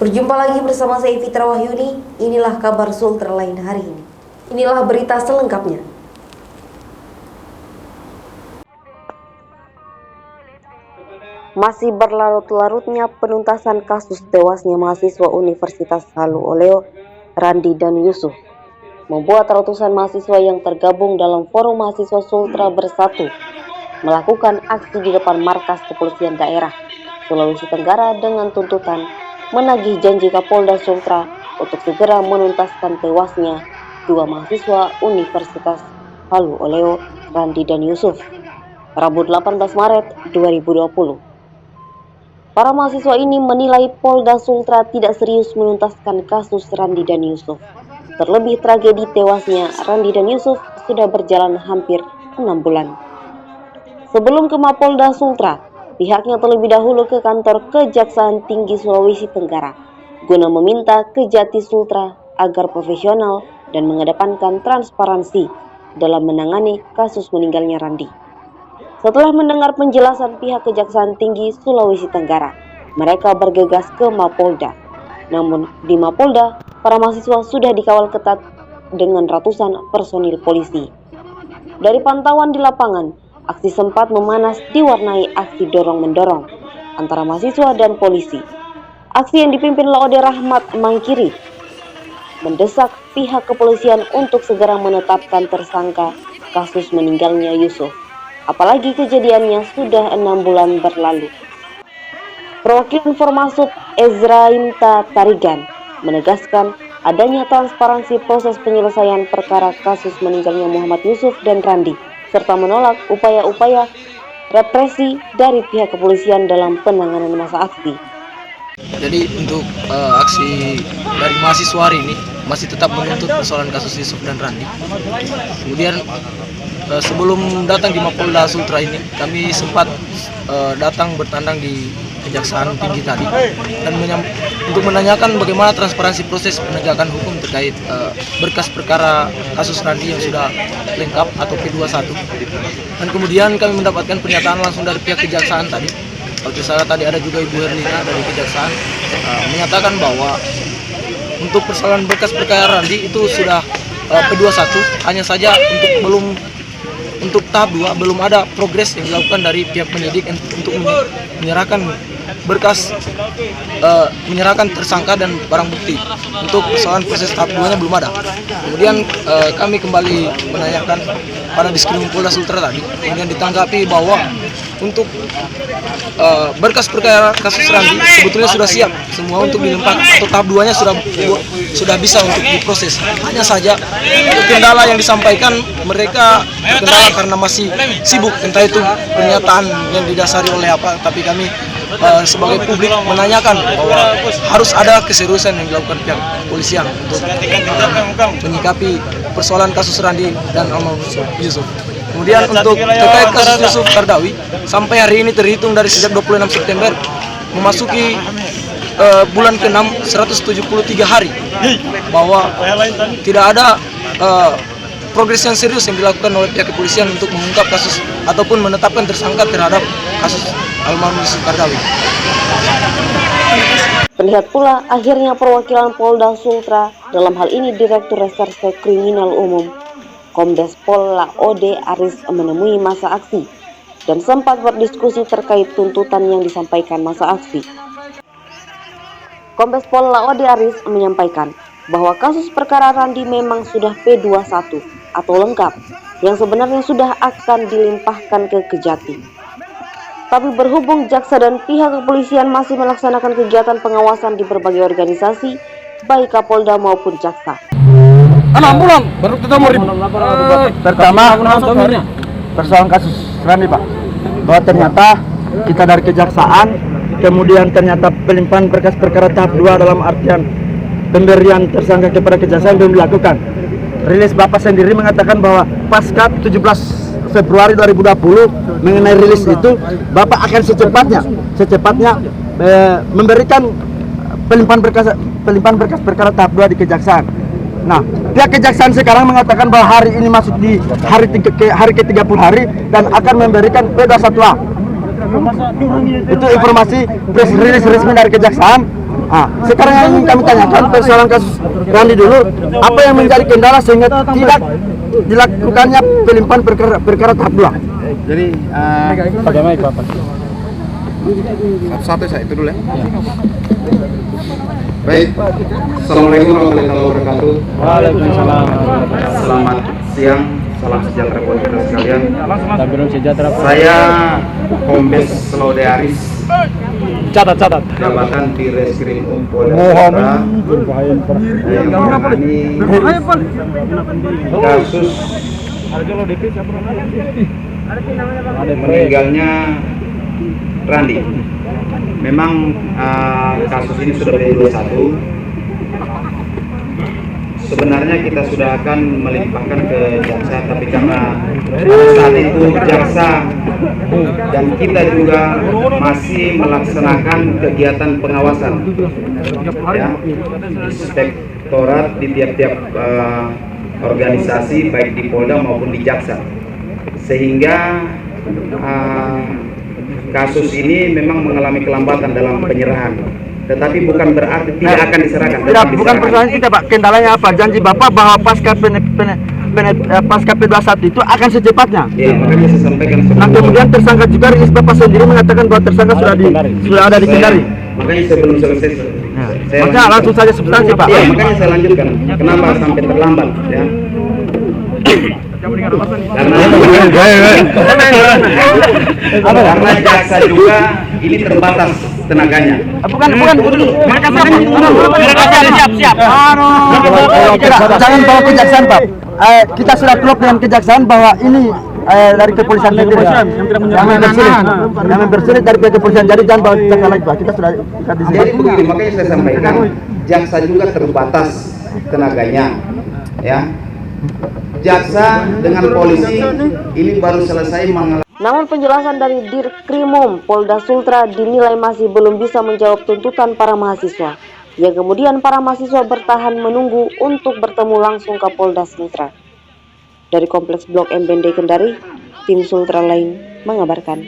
Berjumpa lagi bersama saya Fitra Wahyuni. Inilah kabar Sultra lain hari ini. Inilah berita selengkapnya. Masih berlarut-larutnya penuntasan kasus tewasnya mahasiswa Universitas Halu Oleo, Randi dan Yusuf, membuat ratusan mahasiswa yang tergabung dalam Forum Mahasiswa Sultra Bersatu melakukan aksi di depan markas kepolisian daerah Sulawesi Tenggara dengan tuntutan menagih janji Kapolda Sultra untuk segera menuntaskan tewasnya dua mahasiswa Universitas Halu Oleo, Randi dan Yusuf, Rabu 18 Maret 2020. Para mahasiswa ini menilai Polda Sultra tidak serius menuntaskan kasus Randi dan Yusuf. Terlebih tragedi tewasnya Randi dan Yusuf sudah berjalan hampir 6 bulan. Sebelum ke Mapolda Sultra, pihaknya terlebih dahulu ke kantor Kejaksaan Tinggi Sulawesi Tenggara guna meminta Kejati Sultra agar profesional dan mengedepankan transparansi dalam menangani kasus meninggalnya Randi. Setelah mendengar penjelasan pihak Kejaksaan Tinggi Sulawesi Tenggara, mereka bergegas ke Mapolda. Namun di Mapolda, para mahasiswa sudah dikawal ketat dengan ratusan personil polisi. Dari pantauan di lapangan, aksi sempat memanas diwarnai aksi dorong-mendorong antara mahasiswa dan polisi. Aksi yang dipimpin Laode Rahmat Mangkiri mendesak pihak kepolisian untuk segera menetapkan tersangka kasus meninggalnya Yusuf. Apalagi kejadiannya sudah 6 bulan berlalu. Perwakilan Formasub Ezraimta Tarigan menegaskan adanya transparansi proses penyelesaian perkara kasus meninggalnya Muhammad Yusuf dan Randi, serta menolak upaya-upaya represi dari pihak kepolisian dalam penanganan masa aksi. Jadi untuk aksi dari mahasiswa hari ini masih tetap menuntut persoalan kasus Yusuf dan Randi. Kemudian sebelum datang di Mapolda Sultra ini, kami sempat datang bertandang di Kejaksaan Tinggi tadi dan untuk menanyakan bagaimana transparansi proses penegakan hukum terkait berkas perkara kasus Randi yang sudah lengkap atau P21. Dan kemudian kami mendapatkan pernyataan langsung dari pihak Kejaksaan tadi. Kalau tidak tadi ada juga Ibu Herlina dari Kejaksaan menyatakan bahwa untuk persoalan berkas perkara Randi itu sudah P21, hanya saja untuk tahap 2 belum ada progres yang dilakukan dari pihak penyidik untuk menyerahkan berkas, menyerahkan tersangka dan barang bukti. Untuk persoalan proses tahap 2-nya belum ada. Kemudian kami kembali menanyakan pada Diskrim Polda Sultra tadi, kemudian ditanggapi bahwa untuk berkas perkara kasus Randi sebetulnya sudah siap semua untuk dilempar, atau tahap 2-nya sudah bisa untuk diproses. Hanya saja kendala yang disampaikan mereka kendala karena masih sibuk, entah itu pernyataan yang didasari oleh apa, tapi kami sebagai publik menanyakan bahwa harus ada keseriusan yang dilakukan pihak kepolisian untuk menyikapi persoalan kasus Randi dan almarhum Yusuf. Kemudian untuk terkait kasus Yusuf Kardawi, sampai hari ini terhitung dari sejak 26 September memasuki bulan ke-6 173 hari bahwa tidak ada progres yang serius yang dilakukan oleh pihak kepolisian untuk mengungkap kasus ataupun menetapkan tersangka terhadap kasus almarhum Yusuf Kardawi. Terlihat pula akhirnya perwakilan Polda Sultra, dalam hal ini Direktur Reserse Kriminal Umum Kombes Pol Laode Aris, menemui masa aksi dan sempat berdiskusi terkait tuntutan yang disampaikan masa aksi. Kombes Pol Laode Aris menyampaikan bahwa kasus perkara Randi memang sudah P21 atau lengkap, yang sebenarnya sudah akan dilimpahkan ke Kejati. Tapi berhubung jaksa dan pihak kepolisian masih melaksanakan kegiatan pengawasan di berbagai organisasi, baik Kapolda maupun jaksa. 6 bulan baru ketemu pertama persoalan kasus Randi, Pak, bahwa ternyata kita dari kejaksaan, kemudian ternyata pelimpahan berkas perkara tahap 2 dalam artian pemberian tersangka kepada kejaksaan belum dilakukan. Rilis Bapak sendiri mengatakan bahwa pasca 17 Februari 2020 mengenai rilis itu, Bapak akan secepatnya memberikan pelimpahan berkas perkara tahap 2 di kejaksaan. Nah, pihak kejaksaan sekarang mengatakan bahwa hari ini masuk di hari ke-30 hari dan akan memberikan P21A. Itu informasi press release resmi dari kejaksaan Sekarang yang ingin kami tanyakan persoalan kasus Randi dulu, apa yang menjadi kendala sehingga tidak dilakukannya pelimpahan perkara tahap 2? Jadi bagaimana itu apa? Satu saya itu dulu ya. Baik. Assalamualaikum warahmatullahi wabarakatuh. Waalaikumsalam. Selamat siang, salam sejahtera buat kita sekalian. Salam sejahtera. Saya Kombes Laudearis, Catat. jabatan di Reskrim Polda Sumatera yang menangani kasus meninggalnya Randi. Memang kasus ini sudah menjadi 21. Sebenarnya kita sudah akan melimpahkan ke jaksa, tapi karena saat itu jaksa dan kita juga masih melaksanakan kegiatan pengawasan, ya, inspektorat di tiap-tiap organisasi baik di Polda maupun di jaksa, sehingga kasus ini memang mengalami kelambatan dalam penyerahan. Tetapi bukan berarti tidak akan diserahkan. Tidak, bukan persoalan kita, Pak. Kendalanya apa? Janji Bapak bahwa pasca P21 itu akan secepatnya. Ya, makanya saya sampaikan Nah, kemudian tersangka juga Rilis Bapak sendiri mengatakan bahwa tersangka sudah ada di Kendari. Makanya saya belum selesai. Saya Maka langsung saja substansi, Pak. Iya, makanya saya lanjutkan. Kenapa sampai terlambat? Ya. Karena jaksa juga ini terbatas tenaganya. Bukan. Mereka siap. Jangan bawa kejaksaan, Pak. Kita sudah klop dengan kejaksaan bahwa ini dari kepolisian sendiri. Yang bersulit dari pihak kepolisian. Jadi jangan bawa jaksa lagi, Pak. Kita sudah ikat di sini. Jadi begini, makanya saya sampaikan jaksa juga terbatas tenaganya. Ya. Jaksa dengan polisi ini baru selesai mengalami. Namun penjelasan dari Dirkrimum Polda Sultra dinilai masih belum bisa menjawab tuntutan para mahasiswa. Yang kemudian para mahasiswa bertahan menunggu untuk bertemu langsung ke Polda Sultra. Dari Kompleks Blok M Bende Kendari, tim Sultra lain mengabarkan.